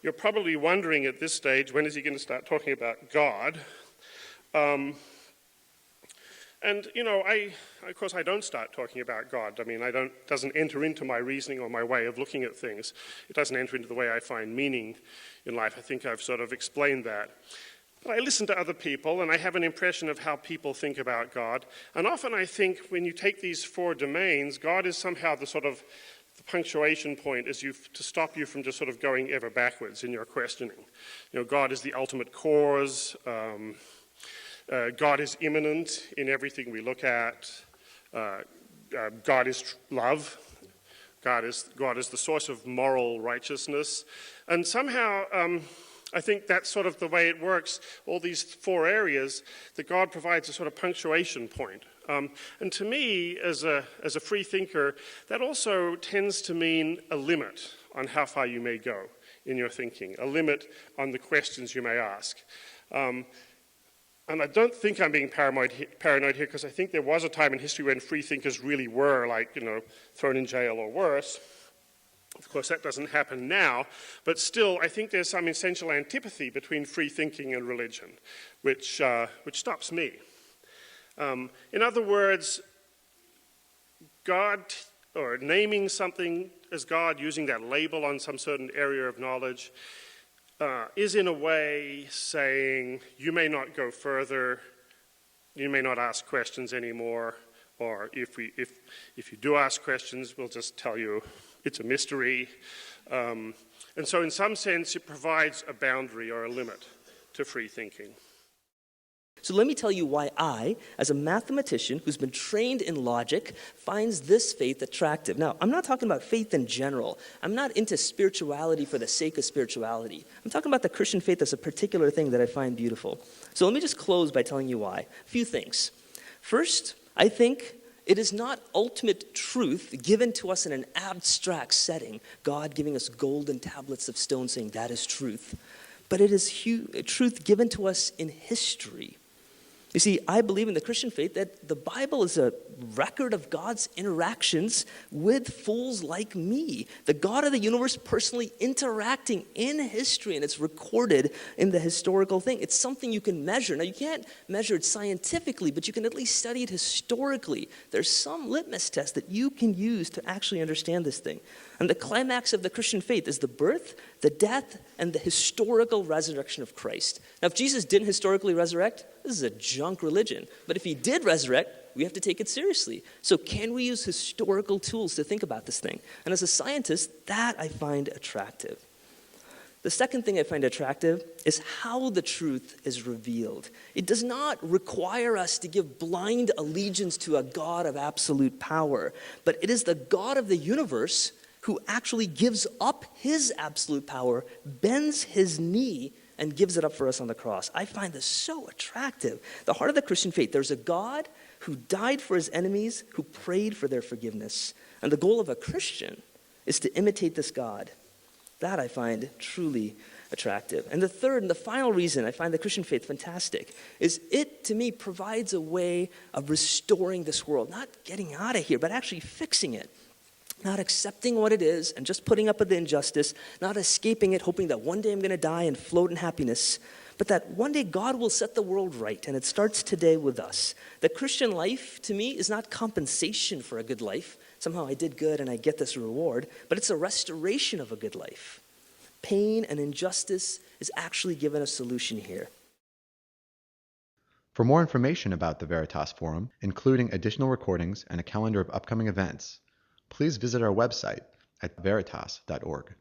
You're probably wondering at this stage, when is he going to start talking about God? And, you know, of course, I don't start talking about God. I mean, it doesn't enter into my reasoning or my way of looking at things. It doesn't enter into the way I find meaning in life. I think I've sort of explained that. But I listen to other people, and I have an impression of how people think about God. And often I think when you take these four domains, God is somehow the sort of the punctuation point to stop you from just sort of going ever backwards in your questioning. You know, God is the ultimate cause. God is immanent in everything we look at. God is love. God is the source of moral righteousness. And somehow, I think that's sort of the way it works, all these four areas, that God provides a sort of punctuation point. And to me, as a free thinker, that also tends to mean a limit on how far you may go in your thinking, a limit on the questions you may ask. And I don't think I'm being paranoid here, because I think there was a time in history when free thinkers really were, like, you know, thrown in jail or worse. Of course, that doesn't happen now, but still, I think there's some essential antipathy between free thinking and religion, which stops me. In other words, God, or naming something as God, using that label on some certain area of knowledge, is in a way saying, you may not go further, you may not ask questions anymore, or if you do ask questions, we'll just tell you it's a mystery. And so in some sense, it provides a boundary or a limit to free thinking. So let me tell you why I, as a mathematician who's been trained in logic, finds this faith attractive. Now, I'm not talking about faith in general. I'm not into spirituality for the sake of spirituality. I'm talking about the Christian faith as a particular thing that I find beautiful. So let me just close by telling you why. A few things. First, I think it is not ultimate truth given to us in an abstract setting, God giving us golden tablets of stone saying that is truth. But it is truth given to us in history. You see, I believe in the Christian faith that the Bible is a record of God's interactions with fools like me. The God of the universe personally interacting in history, and it's recorded in the historical thing. It's something you can measure. Now, you can't measure it scientifically, but you can at least study it historically. There's some litmus test that you can use to actually understand this thing. And the climax of the Christian faith is the birth, the death, and the historical resurrection of Christ. Now, if Jesus didn't historically resurrect, this is a junk religion. But if he did resurrect, we have to take it seriously. So can we use historical tools to think about this thing? And as a scientist, that I find attractive. The second thing I find attractive is how the truth is revealed. It does not require us to give blind allegiance to a God of absolute power, but it is the God of the universe who actually gives up his absolute power, bends his knee, and gives it up for us on the cross. I find this so attractive. The heart of the Christian faith, there's a God who died for his enemies, who prayed for their forgiveness. And the goal of a Christian is to imitate this God. That I find truly attractive. And the third and the final reason I find the Christian faith fantastic is it, to me, provides a way of restoring this world. Not getting out of here, but actually fixing it. Not accepting what it is and just putting up with the injustice, not escaping it, hoping that one day I'm going to die and float in happiness, but that one day God will set the world right, and it starts today with us. The Christian life, to me, is not compensation for a good life. Somehow I did good and I get this reward, but it's a restoration of a good life. Pain and injustice is actually given a solution here. For more information about the Veritas Forum, including additional recordings and a calendar of upcoming events, please visit our website at veritas.org.